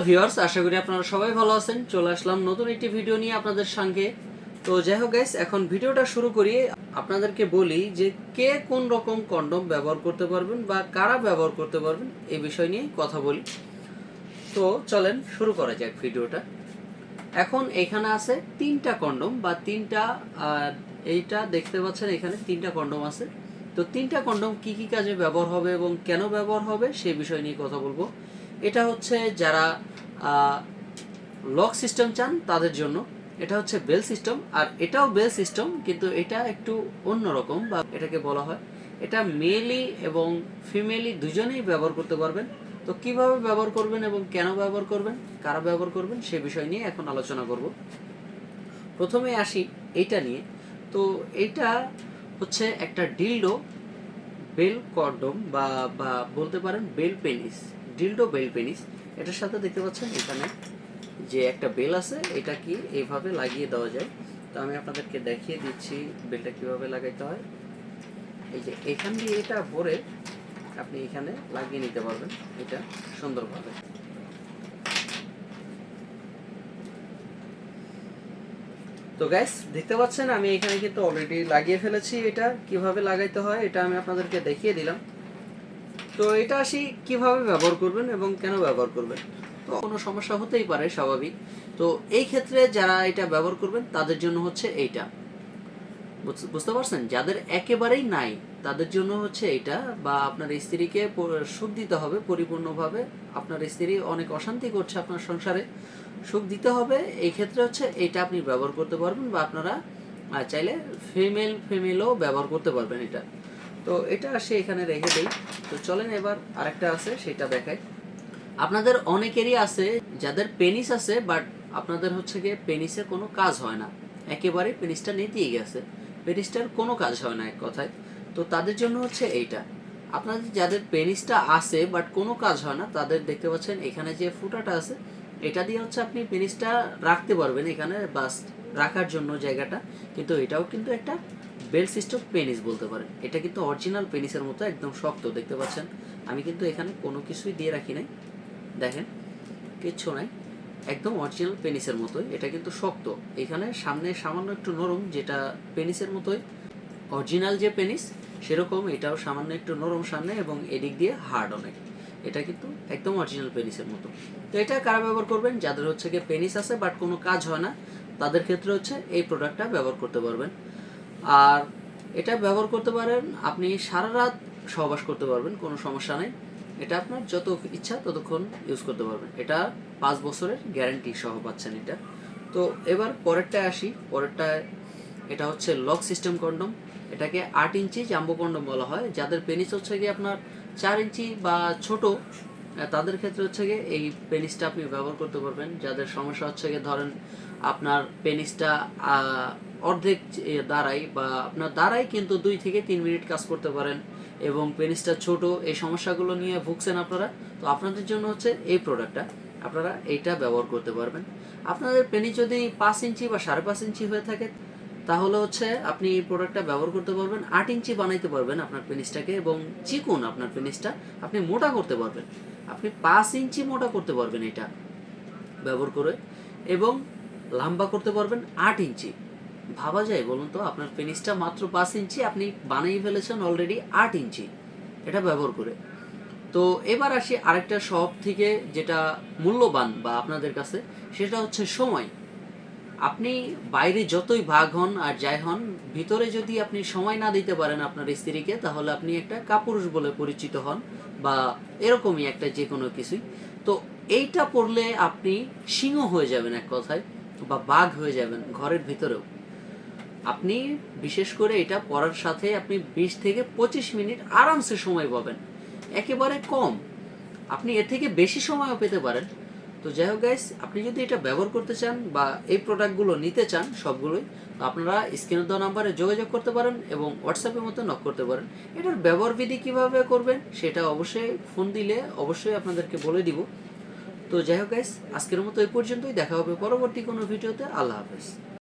Viewers, আশা করি আপনারা সবাই ভালো আছেন। চলে আসলাম নতুন একটি ভিডিও নিয়ে আপনাদের সঙ্গে। তো যাই হোক গাইস, এখন ভিডিওটা শুরু করি। আপনাদেরকে বলি যে কে কোন রকম কন্ডম ব্যবহার করতে পারবেন বা কারা ব্যবহার করতে পারবেন এই বিষয় নিয়ে কথা বলি। তো চলেন শুরু করা যাক ভিডিওটা। এখন এখানে আছে তিনটা কন্ডম বা তিনটা, এইটা দেখতে পাচ্ছেন এখানে তিনটা কন্ডম আছে। তো তিনটা কন্ডম কি কি কাজে ব্যবহার হবে এবং কেন ব্যবহার হবে সেই বিষয় নিয়ে কথা বলবো। এটা হচ্ছে যারা লক সিস্টেম চান তাদের জন্য, এটা হচ্ছে বেল সিস্টেম। আর এটাও বেল সিস্টেম, কিন্তু এটা একটু অন্যরকম বা এটাকে বলা হয়, এটা মেলি এবং ফিমেলি দুজনেই ব্যবহার করতে পারবেন। তো কিভাবে ব্যবহার করবেন এবং কেন ব্যবহার করবেন, কারা ব্যবহার করবেন সে বিষয় নিয়ে এখন আলোচনা করব। প্রথমে আসি এইটা নিয়ে। তো এইটা হচ্ছে একটা ডিলডো বেল কন্ডম বা বা বলতে পারেন bell penis, dildo bell penis. এটার সাথে দেখতে পাচ্ছেন এখানে যে একটা বেল আছে, এটা কি এইভাবে লাগিয়ে দেওয়া যায়। তো আমি আপনাদেরকে দেখিয়ে দিচ্ছি বেলটা কিভাবে লাগাইতে হয়। এই যে এখান দিয়ে এটা ভরে আপনি এখানে লাগিয়ে নিতে পারবেন এটা সুন্দরভাবে। তো গাইস দেখতে পাচ্ছেন আমি এখানে কিন্তু অলরেডি লাগিয়ে ফেলেছি। এটা কিভাবে লাগাইতে হয় এটা আমি আপনাদেরকে দেখিয়ে দিলাম। তো এটা আসি কিভাবে ব্যবহার করবেন এবং কেন ব্যবহার করবেন। তো কোনো সমস্যা হতেই পারে, স্বাভাবিক। তো এই ক্ষেত্রে যারা এটা ব্যবহার করবেন তাদের জন্য হচ্ছে এইটা, বুঝতে পারছেন? যাদের একেবারেই নাই তাদের জন্য হচ্ছে এইটা, বা আপনার স্ত্রীকে সুখ দিতে হবে পরিপূর্ণভাবে। আপনার স্ত্রী অনেক অশান্তি করছে আপনার সংসারে, সুখ দিতে হবে, এই ক্ষেত্রে হচ্ছে এইটা আপনি ব্যবহার করতে পারবেন। বা আপনারা চাইলে ফিমেলও ব্যবহার করতে পারবেন এটা। তো এটা আসে এখানে রেখে দেই। তো চলেন এবার আরেকটা আছে সেটা দেখাই। আপনাদের অনেকেরই আছে যাদের পেনিস আছে, বাট আপনাদের হচ্ছে গিয়ে পেনিসে কোনো কাজ হয় না, একেবারে পেনিসটা নেতিয়ে গেছে, পেনিসটার কোনো কাজ হয় না এক কথায়। তো তাদের জন্য হচ্ছে এইটা। আপনাদের যাদের পেনিসটা আছে বাট কোনো কাজ হয় না, তাদের দেখতে পাচ্ছেন এখানে যে ফুটাটা আছে, এটা দিয়ে হচ্ছে আপনি পেনিসটা রাখতে পারবেন এখানে, বাস রাখার জন্য জায়গাটা। কিন্তু এটাও কিন্তু একটা বেল সিস্টেম পেনিস বলতে পারেন। এটা কিন্তু অরিজিনাল পেনিসের মতো একদম শক্ত, দেখতে পাচ্ছেন। আমি কিন্তু এখানে কোনো কিছুই দিয়ে রাখি নাই, দেখেন কিচ্ছু নাই, একদম অরিজিনাল পেনিসের মতোই। এটা কিন্তু শক্ত, এখানে সামনে সামান্য একটু নরম, যেটা পেনিসের মতোই অরিজিনাল যে পেনিস সেরকম এটাও সামান্য একটু নরম সামনে, এবং এদিক দিয়ে হার্ড অনেক। এটা কিন্তু একদম অরিজিনাল পেনিসের মতো। তো এটা কারা ব্যবহার করবেন? যাদের হচ্ছে গিয়ে পেনিস আছে বাট কোনো কাজ হয় না, তাদের ক্ষেত্রে হচ্ছে এই প্রোডাক্টটা ব্যবহার করতে পারবেন। আর এটা ব্যবহার করতে পারেন, আপনি সারা রাত সহবাস করতে পারবেন, কোনো সমস্যা নেই। এটা আপনার যত ইচ্ছা ততক্ষণ ইউজ করতে পারবেন। এটা 5 বছরের গ্যারান্টি সহ পাচ্ছেন এটা। তো এবার পরেরটায় আসি। পরেরটায় এটা হচ্ছে লক সিস্টেম কন্ডম। এটাকে 8 ইঞ্চি জাম্বো কন্ডম বলা হয়। যাদের পেনিস হচ্ছে গিয়ে আপনার 4 ইঞ্চি বা ছোট, তাদের ক্ষেত্রে হচ্ছে গিয়ে এই পেনিসটা আপনি ব্যবহার করতে পারবেন। যাদের সমস্যা হচ্ছে গিয়ে ধরেন আপনার পেনিসটা অর্ধেক দাঁড়ায়, বা আপনার দাঁড়ায় কিন্তু 2 থেকে 3 মিনিট কাজ করতে পারেন, এবং পেনিসটা ছোট, এই সমস্যাগুলো নিয়ে ভুগছেন আপনারা, তো আপনাদের জন্য হচ্ছে এই প্রোডাক্টটা, আপনারা এইটা ব্যবহার করতে পারবেন। আপনাদের পেনিস যদি 5 ইঞ্চি বা 5.5 ইঞ্চি হয়ে থাকে, তাহলে হচ্ছে আপনি এই প্রোডাক্টটা ব্যবহার করতে পারবেন। 8 ইঞ্চি বানাইতে পারবেন আপনার পেনিসটাকে, এবং চিকন আপনার পেনিসটা আপনি মোটা করতে পারবেন। আপনি 5 ইঞ্চি মোটা করতে পারবেন এটা ব্যবহার করে, এবং লম্বা করতে পারবেন 8 ইঞ্চি। ভাবা যায় বলুন তো? আপনার পেনিসটা মাত্র 5 ইঞ্চি, আপনি বানিয়ে ফেলেছেন অলরেডি 8 ইঞ্চি এটা ব্যবহার করে। তো এবার আসি আরেকটা সব থেকে যেটা মূল্যবান বা আপনাদের কাছে, সেটা হচ্ছে সময়। আপনি বাইরে যতই ভাগ হন আর যাই হন, ভিতরে যদি আপনি সময় না দিতে পারেন আপনার স্ত্রীকে, তাহলে আপনি একটা কাপুরুষ বলে পরিচিত হন, বা এরকমই একটা যে কোনো কিছুই। তো এইটা পড়লে আপনি সিংহ হয়ে যাবেন এক কথায়, বা বাঘ হয়ে যাবেন ঘরের ভিতরেও। আপনি বিশেষ করে এটা পড়ার সাথে আপনি 20 থেকে 25 মিনিট আরামসে সময় পাবেন, একেবারে কম। আপনি এর থেকে বেশি সময়ও পেতে পারেন। তো যাই হোক গাইস, আপনি যদি এটা ব্যবহার করতে চান বা এই প্রোডাক্টগুলো নিতে চান সবগুলোই, তো আপনারা স্ক্রিনে দেওয়া নাম্বারে যোগাযোগ করতে পারেন এবং হোয়াটসঅ্যাপের মতো নক করতে পারেন। এটার ব্যবহার বিধি কীভাবে করবেন সেটা অবশ্যই ফোন দিলে অবশ্যই আপনাদেরকে বলে দিব। তো যাই হোক গাইস, আজকের মতো এই পর্যন্তই। দেখা হবে পরবর্তী কোনো ভিডিওতে। আল্লাহ হাফেজ।